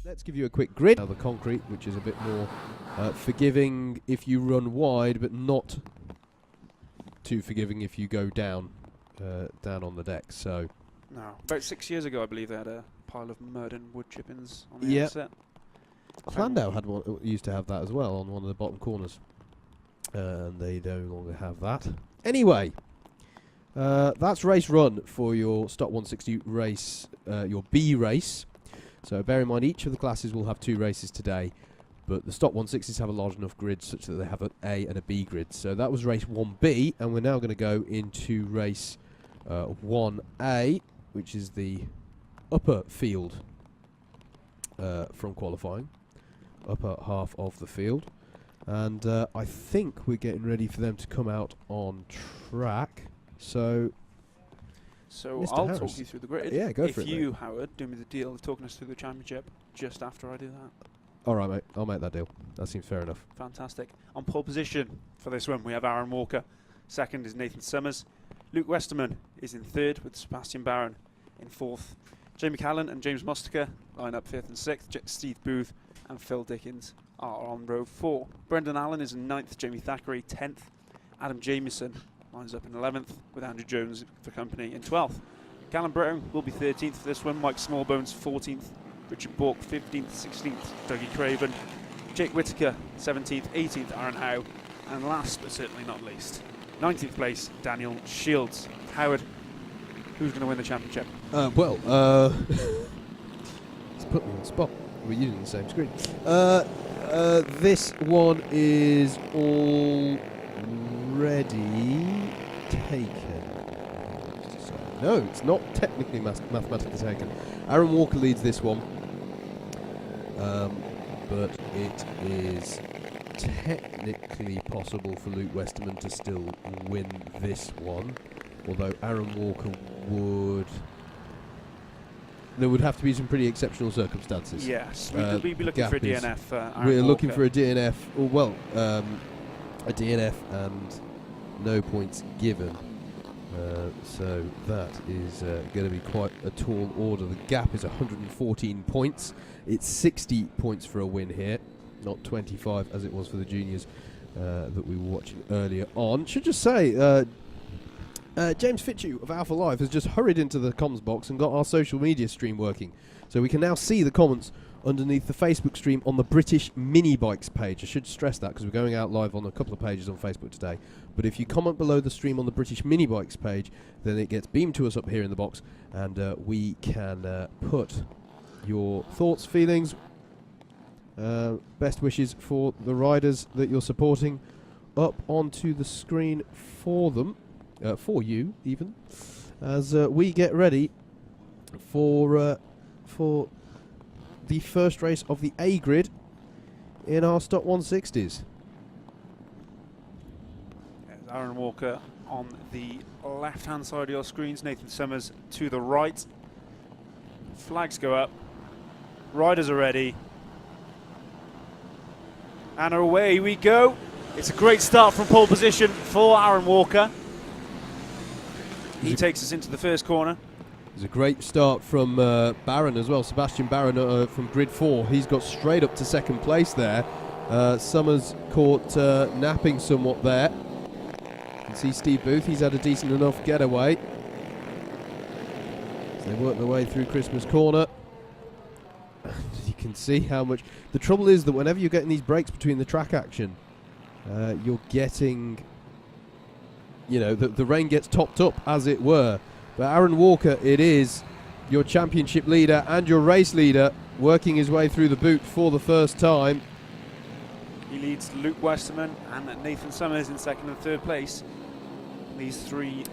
Let's give you a quick grid. Now the concrete, which is a bit more forgiving if you run wide, but not too forgiving if you go down on the deck. So, no, about 6 years ago, I believe they had a pile of mud and wood chippings on the outset. Clandau had one, used to have that as well on one of the bottom corners, and they no longer have that. Anyway, that's race run for your Stock 160 race, your B race. So bear in mind, each of the classes will have 2 races today, but the Stock 160s have a large enough grid such that they have an A and a B grid. So that was race 1B, and we're now going to go into race 1A, which is the upper field from qualifying, upper half of the field. And I think we're getting ready for them to come out on track. So Mr. I'll Harris, talk you through the grid. Yeah, go for it. If you, Howard, do me the deal of talking us through the championship just after I do that. All right, mate. I'll make that deal. That seems fair enough. Fantastic. On pole position for this one, we have Aaron Walker. Second is Nathan Summers. Luke Westerman is in third with Sebastian Barron in fourth. Jamie Callan and James Mustaker line up fifth and sixth. Steve Booth and Phil Dickens are on row 4. Brendan Allen is in ninth. Jamie Thackeray 10th. Adam Jamieson lines up in 11th with Andrew Jones for company in 12th. Callum Brown will be 13th for this one. Mike Smallbones 14th. Richard Bork 15th, 16th. Dougie Craven. Jake Whittaker 17th, 18th. Aaron Howe. And last but certainly not least, 19th place, Daniel Shields. Howard, who's going to win the championship? Let's put me on the spot. We're using the same screen. This one is already taken. No, it's not technically mathematically taken. Aaron Walker leads this one, but it is technically possible for Luke Westerman to still win this one, although Aaron Walker would... There would have to be some pretty exceptional circumstances. Yes, we'd be looking for a DNF. We're looking for a DNF, a DNF and no points given. So that is going to be quite a tall order. The gap is 114 points. It's 60 points for a win here, not 25 as it was for the juniors that we were watching earlier on. Should just say, James Fitchew of Alpha Live has just hurried into the comms box and got our social media stream working. So we can now see the comments underneath the Facebook stream on the British Mini Bikes page. I should stress that because we're going out live on a couple of pages on Facebook today. But if you comment below the stream on the British Mini Bikes page, then it gets beamed to us up here in the box, and we can put your thoughts, feelings, best wishes for the riders that you're supporting up onto the screen for them, for you even, as we get ready for the first race of the A grid in our Stock 160s. Aaron Walker on the left-hand side of your screens, Nathan Summers to the right. Flags go up. Riders are ready. And away we go. It's a great start from pole position for Aaron Walker. He takes us into the first corner. It's a great start from Barron as well. Sebastian Barron from grid 4. He's got straight up to second place there. Summers caught napping somewhat there. You can see Steve Booth. He's had a decent enough getaway. So they work their way through Christmas Corner. You can see how much... The trouble is that whenever you're getting these breaks between the track action, you're getting... You know, the rain gets topped up, as it were. But Aaron Walker, it is your championship leader and your race leader, working his way through the boot for the first time. He leads Luke Westerman and Nathan Summers in second and third place. These three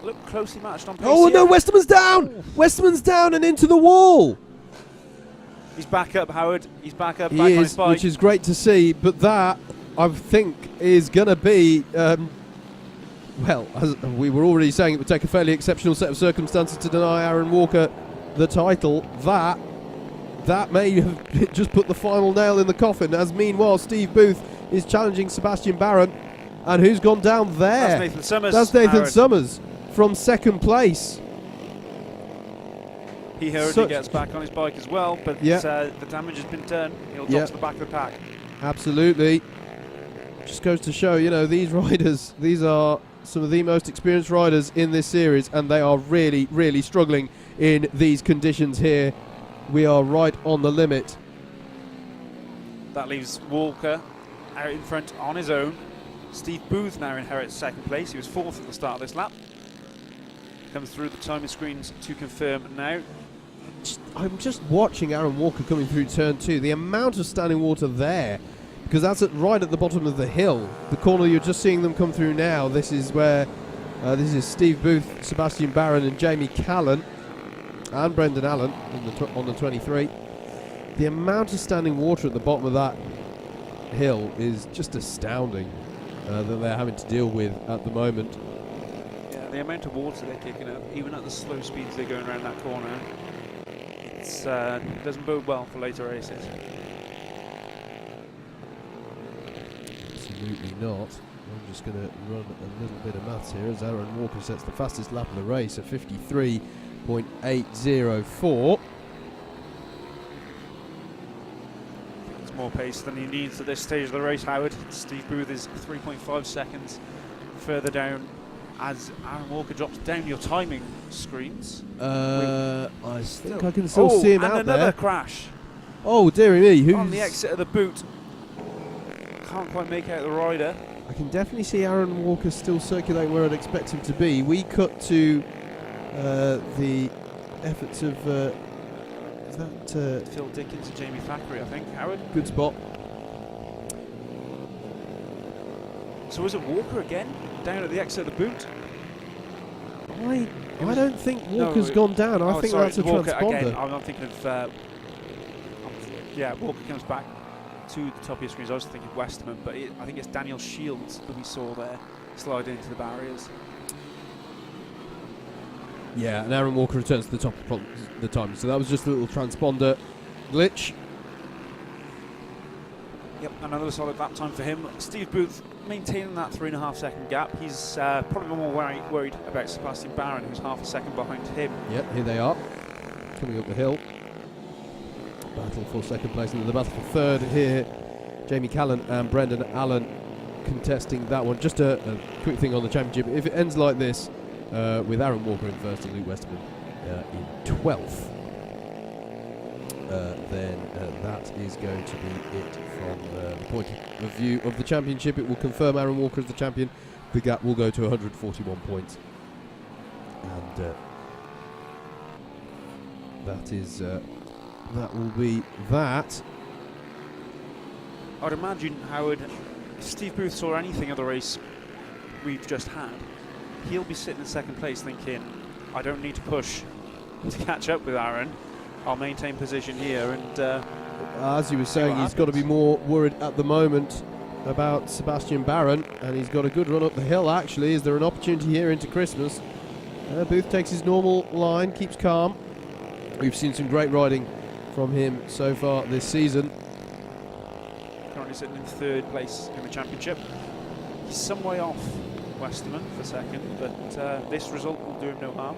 look closely matched on pace. Oh no, Westerman's down! Oh. Westerman's down and into the wall! He's back up, Howard. He's back up, he back is, on his bike. Which is great to see, but that, I think, is going to be... well, as we were already saying, it would take a fairly exceptional set of circumstances to deny Aaron Walker the title. That may have just put the final nail in the coffin, as meanwhile Steve Booth is challenging Sebastian Barron. And who's gone down there? That's Nathan Summers. That's Nathan Summers from second place. He hurriedly gets back on his bike as well, but the damage has been done. He'll drop to the back of the pack. Absolutely. Just goes to show, these riders, these are some of the most experienced riders in this series, and they are really, really struggling in these conditions here. We are right on the limit. That leaves Walker out in front on his own. Steve Booth now inherits second place. He was fourth at the start of this lap. Comes through the timing screens to confirm now. I'm just watching Aaron Walker coming through turn 2. The amount of standing water there, because that's right at the bottom of the hill. The corner you're just seeing them come through now. This is where this is Steve Booth, Sebastian Barron, and Jamie Callan, and Brendan Allen on the 23. The amount of standing water at the bottom of that hill is just astounding. That they're having to deal with at the moment. Yeah, the amount of water they're kicking up, even at the slow speeds they're going around that corner, it doesn't bode well for later races. Absolutely not. I'm just going to run a little bit of maths here as Aaron Walker sets the fastest lap of the race at 53.804. More pace than he needs at this stage of the race, Howard. Steve Booth is 3.5 seconds further down as Aaron Walker drops down your timing screens. I think I can still see him out there. And another crash. Oh, dearie me. Who's on the exit of the boot. Can't quite make out the rider. I can definitely see Aaron Walker still circulating where I'd expect him to be. We cut to the efforts of... Is that Phil Dickens and Jamie Thackeray, I think. Howard? Good spot. So is it Walker again? Down at the exit of the boot? I don't think Walker's gone down. I think that's a Walker transponder. Again. I'm not thinking of... Walker comes back to the top of your screens. I was thinking Westerman, but I think it's Daniel Shields that we saw there slide into the barriers. Yeah, and Aaron Walker returns to the top of the time. So that was just a little transponder glitch. Yep, another solid lap time for him. Steve Booth maintaining that 3.5 second gap. He's probably more worried about Sebastian Barron, who's half a second behind him. Yep, here they are, coming up the hill. Battle for second place, and then the battle for third here. Jamie Callan and Brendan Allen contesting that one. Just a quick thing on the championship. If it ends like this, with Aaron Walker in first and Luke Westerman in 12th, then that is going to be it from the point of view of the championship. It will confirm Aaron Walker as the champion. The gap will go to 141 points, and that will be that. I'd imagine, Howard, if Steve Booth saw anything of the race we've just had, he'll be sitting in second place thinking, I don't need to push to catch up with Aaron. I'll maintain position here. And as you were saying, he's got to be more worried at the moment about Sebastian Barron, and he's got a good run up the hill actually. Is there an opportunity here into Christmas? Booth takes his normal line, keeps calm. We've seen some great riding from him so far this season. Currently sitting in third place in the championship. He's some way off Westerman for second, but this result will do him no harm.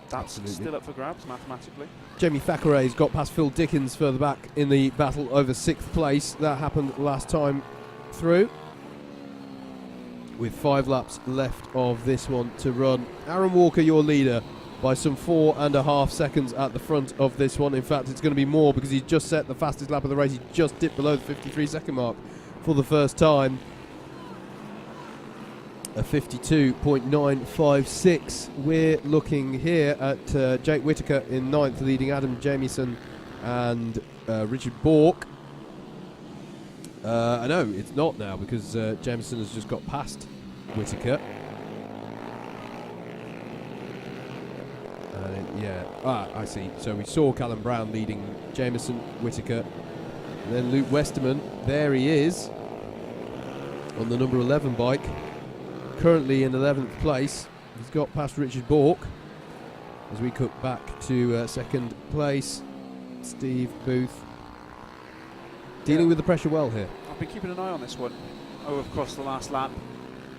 That's still up for grabs mathematically. Jamie Thackeray's got past Phil Dickens further back in the battle over 6th place. That happened last time through. With 5 laps left of this one to run. Aaron Walker, your leader, by some 4.5 seconds at the front of this one. In fact, it's going to be more because he's just set the fastest lap of the race. He just dipped below the 53 second mark for the first time. A 52.956. We're looking here at Jake Whittaker in 9th, leading Adam Jamieson and Richard Bourke. I know it's not now because Jamieson has just got past Whittaker. I see. So we saw Callum Brown leading Jamieson, Whittaker, and then Luke Westerman. There he is on the number 11 bike, currently in 11th place. He's got past Richard Bourke. As we cut back to second place, Steve Booth dealing with the pressure well here. I've been keeping an eye on this one across the last lap.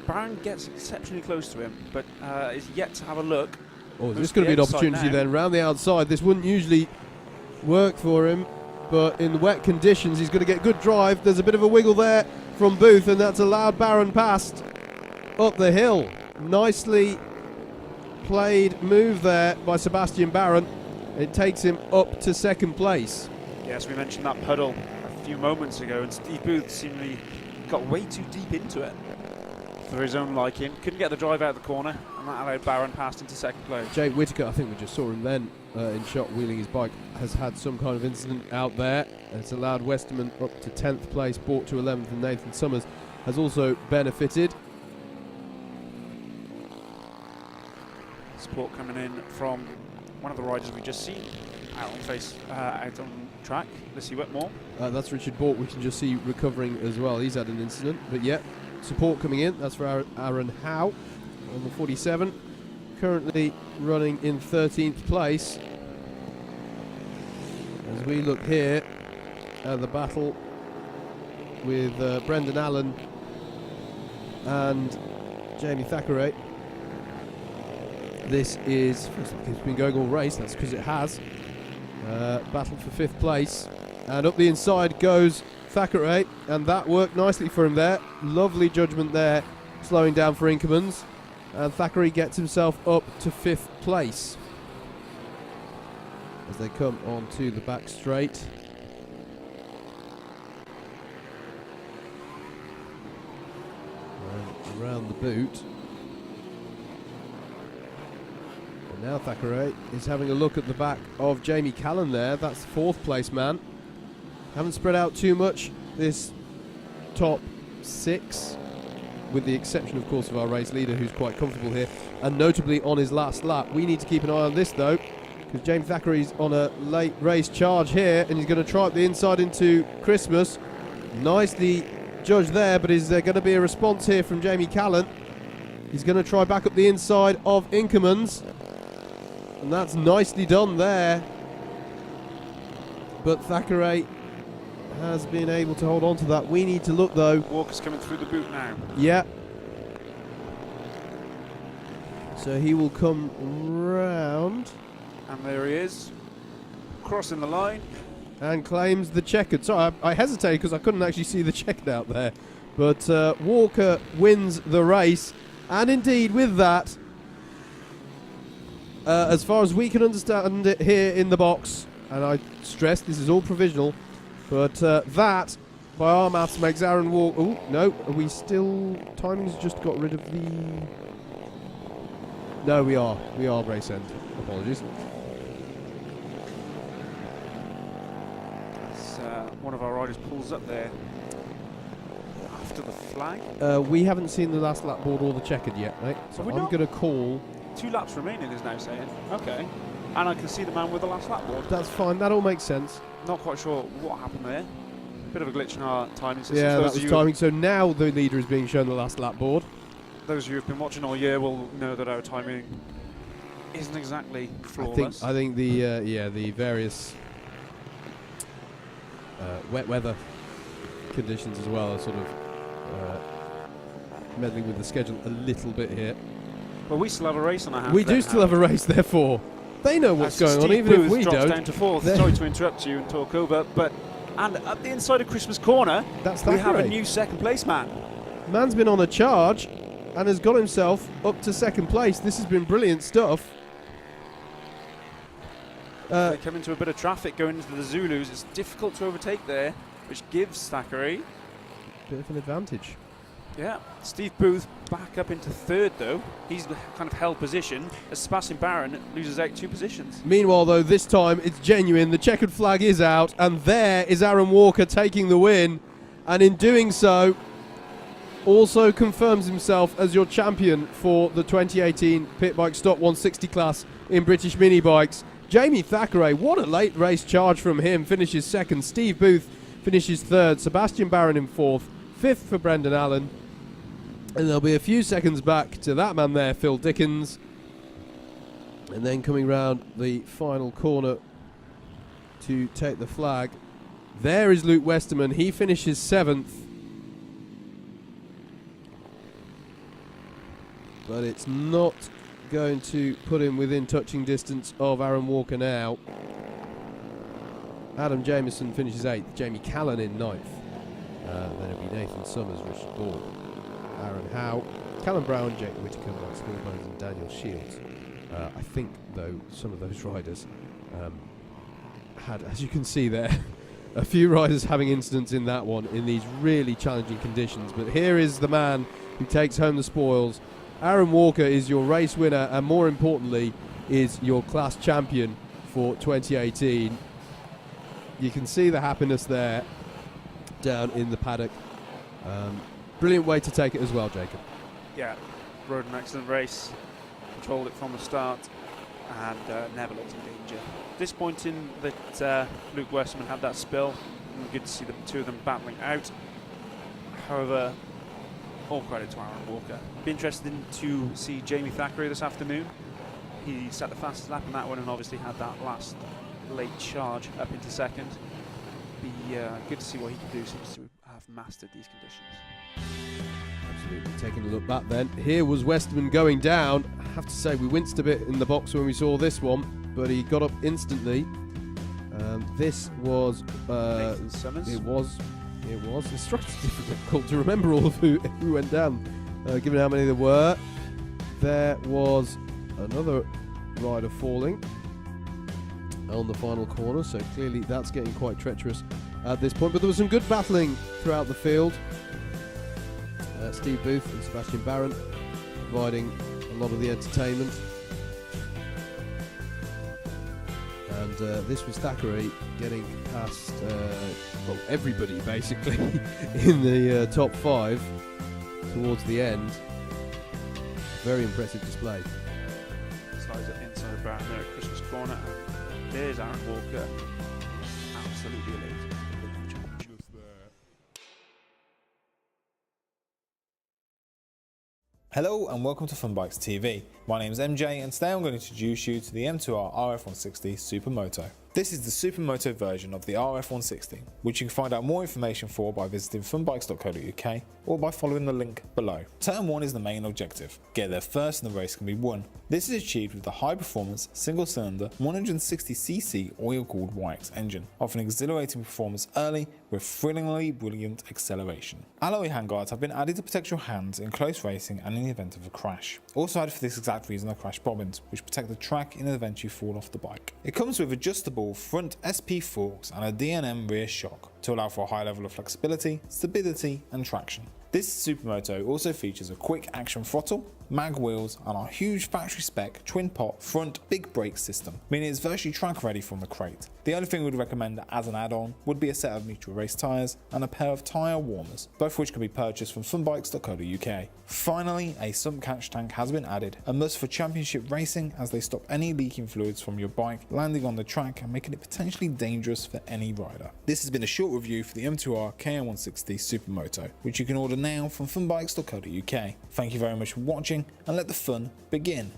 Barron gets exceptionally close to him, but is yet to have a look. Oh, is this going to be an opportunity then? Round the outside. This wouldn't usually work for him, but in wet conditions, he's going to get good drive. There's a bit of a wiggle there from Booth, and that's allowed Barron past up the hill. Nicely played move there by Sebastian Barron. It takes him up to second place. Yes, we mentioned that puddle a few moments ago, and Steve Booth seemingly got way too deep into it for his own liking. Couldn't get the drive out of the corner, and that allowed Barron past into second place. Jay Whitaker, I think we just saw him then in shot wheeling his bike, has had some kind of incident out there. It's allowed Westerman up to 10th place, brought to 11th, and Nathan Summers has also benefited. Support coming in from one of the riders we've just seen out on track, Lissy Whitmore. That's Richard Bourke, we can just see recovering as well. He's had an incident, but yeah, support coming in. That's for Aaron Howe on the 47, currently running in 13th place. As we look here at the battle with Brendan Allen and Jamie Thackeray. This is, it's been going all race, that's because it has. Battle for 5th place. And up the inside goes Thackeray, and that worked nicely for him there. Lovely judgment there, slowing down for Inkermans. And Thackeray gets himself up to 5th place. As they come onto the back straight. And around the boot. Now Thackeray is having a look at the back of Jamie Callan there. That's 4th place man. Haven't spread out too much this top 6, with the exception of course of our race leader, who's quite comfortable here and notably on his last lap. We need to keep an eye on this though, because James Thackeray's on a late race charge here, and he's going to try up the inside into Christmas. Nicely judged there, but is there going to be a response here from Jamie Callan? He's going to try back up the inside of Inkermans. And that's nicely done there. But Thackeray has been able to hold on to that. We need to look though. Walker's coming through the boot now. Yeah. So he will come round. And there he is, crossing the line. And claims the checkered. Sorry, I hesitated because I couldn't actually see the checkered out there. But Walker wins the race. And indeed with that, as far as we can understand it here in the box, and I stress this is all provisional, but that, by our maths, makes Aaron Walker... Oh, no, are we still... Timing's just got rid of the... No, we are race end. Apologies. As, one of our riders pulls up there after the flag. We haven't seen the last lap board or the checkered yet, mate. So I'm going to call... 2 laps remaining is now saying. Okay. And I can see the man with the last lap board. That's fine, that all makes sense. Not quite sure what happened there. Bit of a glitch in our timing system. Yeah, that was timing. So now the leader is being shown the last lap board. Those of you who've been watching all year will know that our timing isn't exactly flawless. I think the various wet weather conditions as well are sort of meddling with the schedule a little bit here. Well, we still have a race on our hands. We do still have a race, therefore. They know what's going on, even Booth if we drops don't. Down to 4th. Sorry to interrupt you and talk over, but and up the inside of Christmas Corner, we have a new second place man. Man's been on a charge and has got himself up to second place. This has been brilliant stuff. They come into a bit of traffic going into the Zulus. It's difficult to overtake there, which gives Thackeray a bit of an advantage. Yeah, Steve Booth back up into 3rd though. He's kind of held position as Sebastian Barron loses out 2 positions. Meanwhile though, this time it's genuine. The checkered flag is out, and there is Aaron Walker taking the win, and in doing so also confirms himself as your champion for the 2018 Pit Bike Stock 160 class in British mini bikes. Jamie Thackeray, what a late race charge from him, finishes 2nd. Steve Booth finishes 3rd. Sebastian Barron in 4th. 5th for Brendan Allen. And there'll be a few seconds back to that man there, Phil Dickens. And then coming round the final corner to take the flag. There is Luke Westerman. He finishes 7th. But it's not going to put him within touching distance of Aaron Walker now. Adam Jamieson finishes 8th. Jamie Callan in 9th. Then it'll be Nathan Summers, Richard Ball, Aaron Howe, Callum Brown, Jake Whittaker, Mike Smallbones and Daniel Shields. I think, though, some of those riders had, as you can see there, a few riders having incidents in that one in these really challenging conditions. But here is the man who takes home the spoils. Aaron Walker is your race winner and, more importantly, is your class champion for 2018. You can see the happiness there down in the paddock. Brilliant way to take it as well, Jacob. Yeah, rode an excellent race, controlled it from the start, and never looked in danger. Disappointing that Luke Westerman had that spill. Good to see the two of them battling out. However, all credit to Aaron Walker. Be interested to see Jamie Thackeray this afternoon. He set the fastest lap in that one and obviously had that last late charge up into second. Be good to see what he can do. Seems to have mastered these conditions. Absolutely. Taking a look back then, here was Westerman going down. I have to say we winced a bit in the box when we saw this one, but he got up instantly. This was Nathan Summers. It was. It's difficult to remember all of who went down, given how many there were. There was another rider falling on the final corner, so clearly that's getting quite treacherous at this point. But there was some good battling throughout the field. Steve Booth and Sebastian Barron providing a lot of the entertainment. And this was Thackeray getting past everybody basically in the top 5 towards the end. Very impressive display. Slides up inside of Barron there at Christmas corner, and there's Aaron Walker. Absolutely elite. Hello and welcome to Funbikes TV. My name is MJ and today I'm going to introduce you to the M2R RF160 Supermoto. This is the Supermoto version of the RF160, which you can find out more information for by visiting funbikes.co.uk or by following the link below. Turn 1 is the main objective. Get there first and the race can be won. This is achieved with the high performance, single cylinder, 160cc oil cooled YX engine, offering exhilarating performance early with thrillingly brilliant acceleration. Alloy handguards have been added to protect your hands in close racing and in the event of a crash. Also added for this exact reason are crash bobbins, which protect the track in the event you fall off the bike. It comes with adjustable front SP forks and a D&M rear shock to allow for a high level of flexibility, stability and traction. This Supermoto also features a quick action throttle, mag wheels and our huge factory spec twin pot front big brake system, meaning it's virtually track ready from the crate. The only thing we'd recommend as an add-on would be a set of mutual race tyres and a pair of tyre warmers, both of which can be purchased from funbikes.co.uk. Finally, a sump catch tank has been added, a must for championship racing as they stop any leaking fluids from your bike landing on the track and making it potentially dangerous for any rider. This has been a short review for the M2R KM160 Supermoto, which you can order now from funbikes.co.uk. Thank you very much for watching and let the fun begin.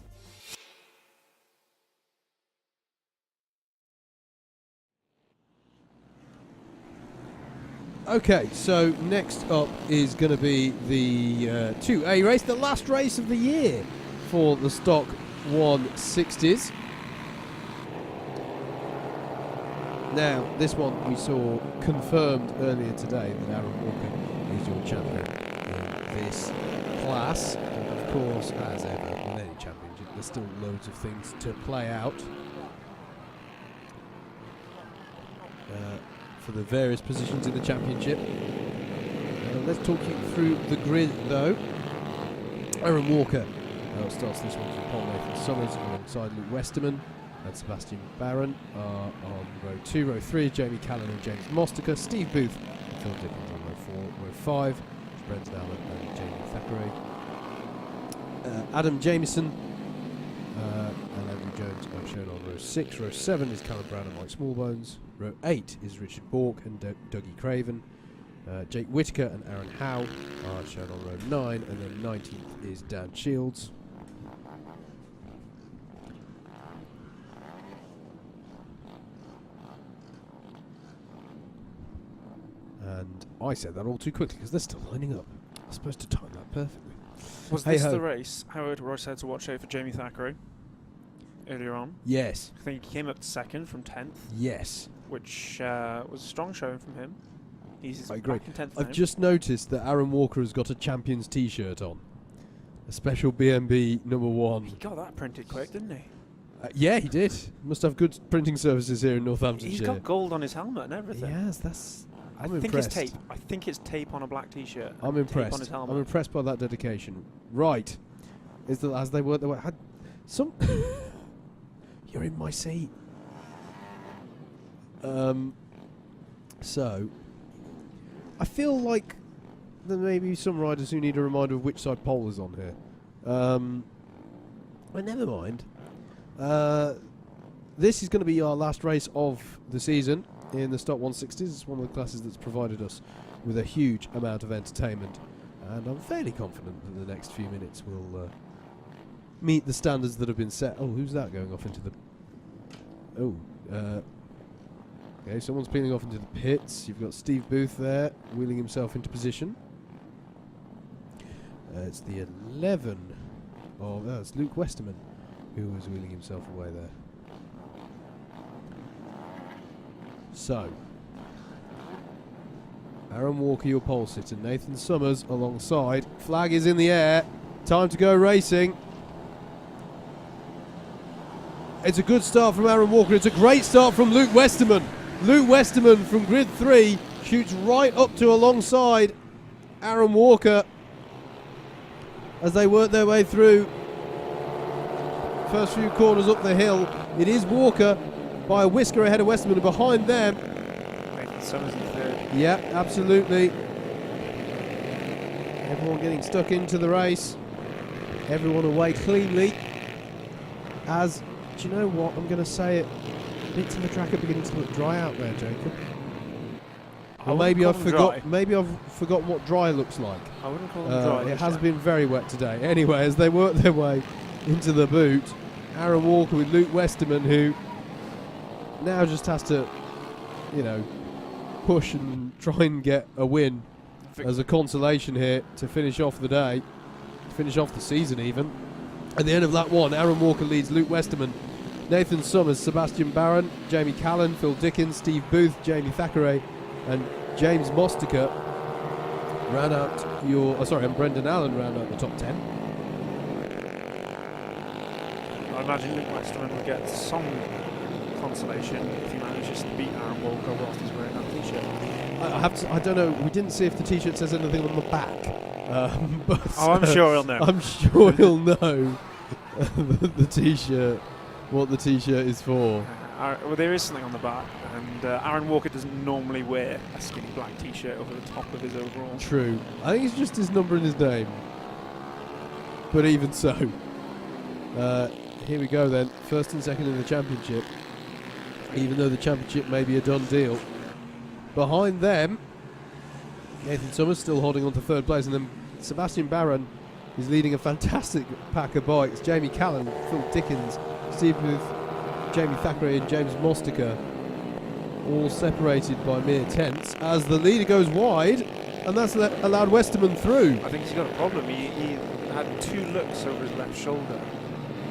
Okay, so next up is going to be the 2A race, the last race of the year for the stock 160s. Now, this one we saw confirmed earlier today that Aaron Walker is your champion in this class. And of course, as ever, in any championship, there's still loads of things to play out for the various positions in the championship. Let's talk you through the grid though. Aaron Walker starts this one from Paul Nathan Summers alongside Luke Westerman and Sebastian Barron are on row 2. Row 3 is Jamie Callan and James Mostiker. Steve Booth and Phil Dickens on row 4. Row 5 is Brendan Allen and Jamie Thackeray. Adam Jamieson and Andrew Jones are shown on row 6. Row 7 is Callum Brown and Mike Smallbones. Row 8 is Richard Bork and Dougie Craven. Jake Whitaker and Aaron Howe are shown on row 9, and then 19th is Dan Shields. And I said that all too quickly because they're still lining up. I'm supposed to time that perfectly. Was this the race, Howard Royce had to watch out for Jamie Thackeray earlier on? Yes. I think he came up second from 10th. Yes. Which was a strong showing from him. He's I agree. back in 10th I've now. just noticed that Aaron Walker has got a Champions t-shirt on. A special BMB number 1. He got that printed quick, didn't he? Yeah, he did. Must have good printing services here in Northamptonshire. He's got gold on his helmet and everything. Yes, that's... I'm I think impressed. it's tape. I think it's tape on a black t-shirt. I'm Tape on impressed. his helmet. I'm impressed by that dedication. Right. Is that as they were had some you're in my seat. So I feel like there may be some riders who need a reminder of which side pole is on here. But never mind. This is going to be our last race of the season in the Stock 160s. It's one of the classes that's provided us with a huge amount of entertainment, and I'm fairly confident that the next few minutes will meet the standards that have been set. Oh, who's that going off into the... okay, someone's peeling off into the pits. You've got Steve Booth there, wheeling himself into position. It's the 11 of... it's Luke Westerman who was wheeling himself away there. So, Aaron Walker, your pole sitter. Nathan Summers alongside. Flag is in the air. Time to go racing. It's a good start from Aaron Walker. It's a great start from Luke Westerman. Luke Westerman from grid 3 shoots right up to alongside Aaron Walker as they work their way through first few corners up the hill. It is Walker by a whisker ahead of Westerman, and behind them... Nathan Summers in third. Yeah, absolutely. Everyone getting stuck into the race. Everyone away cleanly. As, do you know what? I'm going to say it. Bits of the track are beginning to look dry out there, Jacob. Or maybe I've forgotten what dry looks like. I wouldn't call them dry. It has been very wet today. Anyway, as they work their way into the boot, Aaron Walker with Luke Westerman, who now just has to, push and try and get a win as a consolation here to finish off the day, to finish off the season even. At the end of that one, Aaron Walker leads Luke Westerman, Nathan Summers, Sebastian Barron, Jamie Callan, Phil Dickens, Steve Booth, Jamie Thackeray and James Mostica round out and Brendan Allen round out the top 10. I imagine Luke Westerman will get some consolation if he manages to beat Aaron Walker whilst he's wearing that t-shirt. I don't know, we didn't see if the t-shirt says anything on the back. But I'm sure he'll know. I'm sure he'll know the t-shirt, what the t-shirt is for. Well, there is something on the back, and Aaron Walker doesn't normally wear a skinny black t-shirt over the top of his overall. True. I think it's just his number and his name. But even so. Here we go then. First and second in the championship. Even though the championship may be a done deal. Behind them, Nathan Summers still holding on to third place, and then Sebastian Barron is leading a fantastic pack of bikes. Jamie Callan, Phil Dickens, Steve Booth, Jamie Thackeray and James Mostica, all separated by mere tenths as the leader goes wide, and that's allowed Westerman through. I think he's got a problem. He had two looks over his left shoulder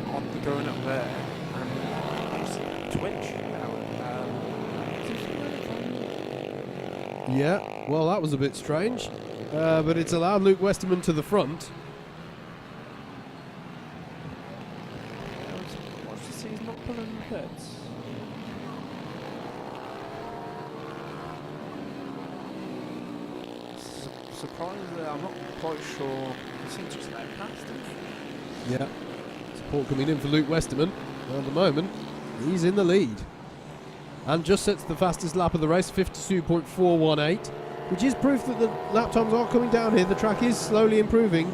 on going up there, and just twitch. Yeah, well, that was a bit strange, but it's allowed Luke Westerman to the front. Watch to see he's not pulling the pits. Surprisingly, I'm not quite sure. He seems just let past him. Yeah, support coming in for Luke Westerman. At the moment, he's in the lead. And just sets the fastest lap of the race, 52.418, which is proof that the lap times are coming down here. The track is slowly improving.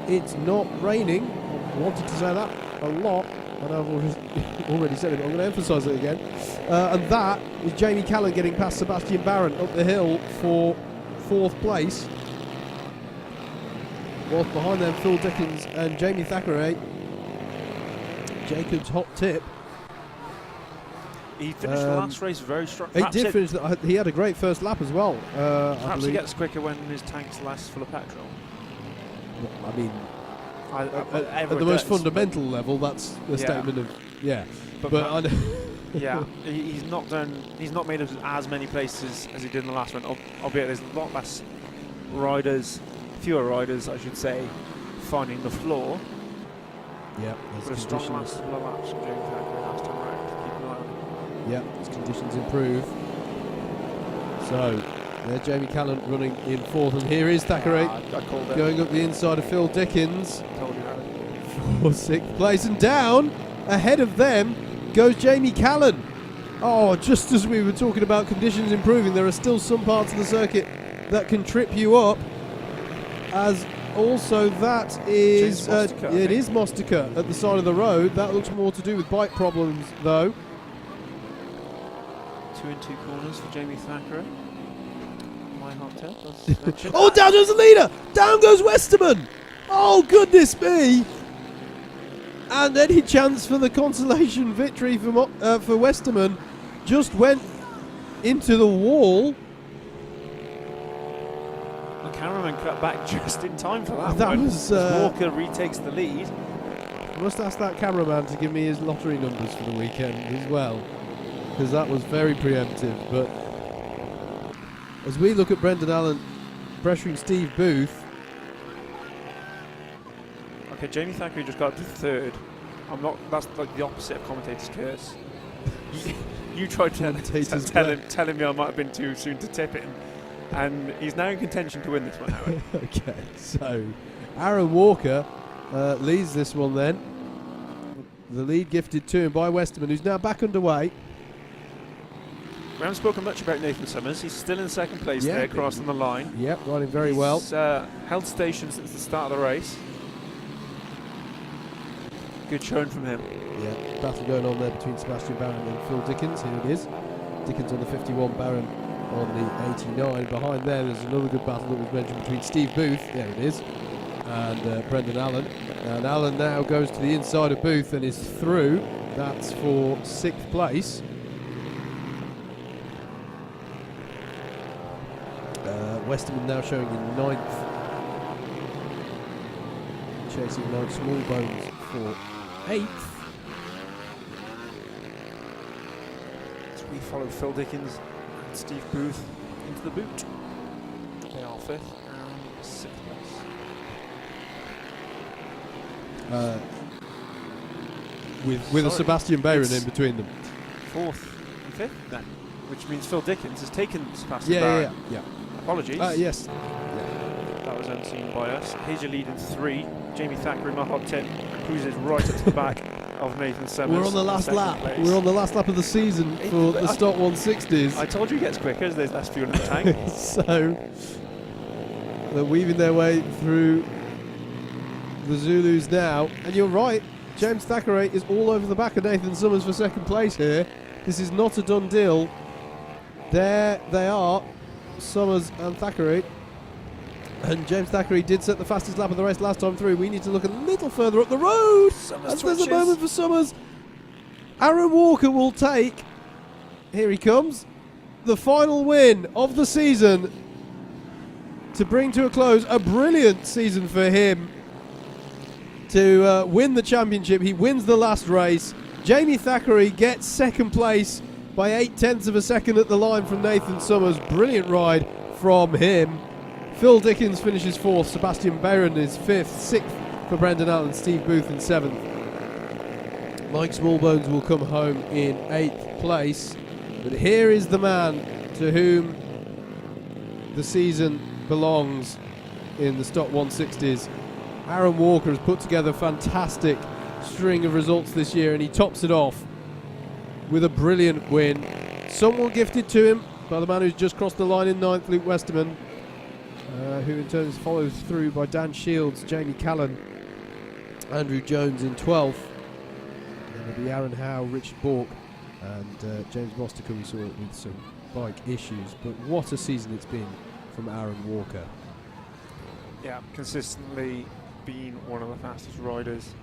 It's not raining. I wanted to say that a lot, and I've already said it, but I'm going to emphasise it again. And that is Jamie Callan getting past Sebastian Barron up the hill for 4th place. Whilst behind them, Phil Dickens and Jamie Thackeray. Jacob's hot tip. He finished the last race very strong. He did finish. He had a great first lap as well. Perhaps he gets quicker when his tank's less full of petrol. I mean, at the most fundamental level, that's a statement of But yeah, he's not made as many places as he did in the last one. Albeit there's a lot less riders, fewer riders, I should say, finding the floor. Yeah, but a strong last couple of laps from James Thackeray last time around. Keep an eye on it. Yeah, as conditions improve. So, there's Jamie Callan running in 4th, and here is Thackeray going up the inside of Phil Dickens Told you that. for 6th place, and down ahead of them goes Jamie Callan. Oh, just as we were talking about conditions improving, there are still some parts of the circuit that can trip you up. As also that is it is Mostica at the side of the road. That looks more to do with bike problems, though. 2 and 2 corners for Jamie Thackeray. My hot tip. Oh, down goes the leader! Down goes Westerman! Oh, goodness me! And any chance for the consolation victory for Westerman just went into the wall. The cameraman cut back just in time for that. That was Walker retakes the lead. I must ask that cameraman to give me his lottery numbers for the weekend as well, because that was very preemptive. But as we look at Brendan Allen pressuring Steve Booth. Okay, Jamie Thackeray just got up to 3rd. That's like the opposite of commentator's curse. You tried to telling me I might have been too soon to tip it, and he's now in contention to win this one, Howard. Okay, so Aaron Walker leads this one then. The lead gifted to him by Westerman, who's now back underway. We haven't spoken much about Nathan Summers. He's still in 2nd place there, crossing the line. Yep, riding very well. He's held station since the start of the race. Good showing from him. Yeah, battle going on there between Sebastian Barron and Phil Dickens. Here it is. Dickens on the 51, Barron on the 89. Behind there's another good battle that was mentioned between Steve Booth, there it is, and Brendan Allen. And Allen now goes to the inside of Booth and is through. That's for 6th place. Westerman now showing in 9th. Chasing Mike Smallbones for 8th. So we follow Phil Dickens and Steve Booth into the boot. They are 5th and 6th place. With a Sebastian Barron in between them. 4th and 5th then, which means Phil Dickens has taken Sebastian Barron. Yeah. Apologies. Yes. That was unseen by us. Here's your lead in 3. Jamie Thackeray, my hot tip, cruises right up to the back of Nathan Summers. We're on the last lap. Place. We're on the last lap of the season for the stock 160s. I told you it gets quicker as there's less fuel in the tank. So they're weaving their way through the Zulus now. And you're right, James Thackeray is all over the back of Nathan Summers for 2nd place here. This is not a done deal. There they are, Summers and Thackeray. And James Thackeray did set the fastest lap of the race last time through. We need to look a little further up the road. As there's a moment for Summers. Aaron Walker will take, here he comes, the final win of the season to bring to a close a brilliant season for him to win the championship. He wins the last race. Jamie Thackeray gets 2nd place by 0.8 of a second at the line from Nathan Summers. Brilliant ride from him. Phil Dickens finishes 4th. Sebastian Barron is 5th. 6th for Brendan Allen. Steve Booth in 7th. Mike Smallbones will come home in 8th place. But here is the man to whom the season belongs in the stock 160s. Aaron Walker has put together a fantastic string of results this year, and he tops it off with a brilliant win. Somewhat gifted to him by the man who's just crossed the line in 9th, Luke Westerman, who in turn is followed through by Dan Shields, Jamie Callan, Andrew Jones in 12th. And it'll be Aaron Howe, Richard Bork, and James Mostica we saw with some bike issues. But what a season it's been from Aaron Walker. Yeah, consistently been one of the fastest riders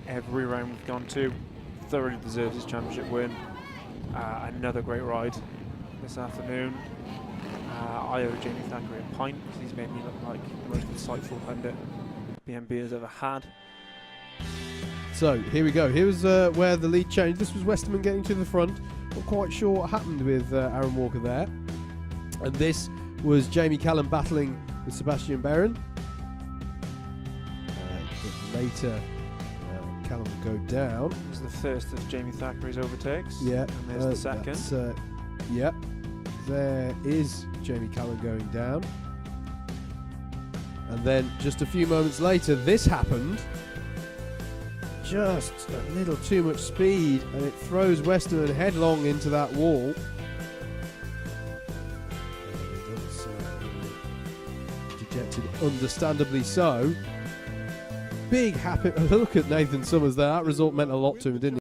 every round we've gone to. Thoroughly deserves his championship win. Another great ride this afternoon. I owe Jamie Thackeray a pint because he's made me look like the most insightful pundit BMB has ever had. So here we go. Here's where the lead changed. This was Westerman getting to the front. Not quite sure what happened with Aaron Walker there. And this was Jamie Callum battling with Sebastian Barron. But later, Callum will go down. This is the first of Jamie Thackeray's overtakes. Yeah. And there's the second. Yeah. There is Jamie Callum going down. And then just a few moments later, this happened. Just a little too much speed, and it throws Westerman headlong into that wall. That's dejected, understandably so. Big happy look at Nathan Summers there. That result meant a lot to him, didn't it?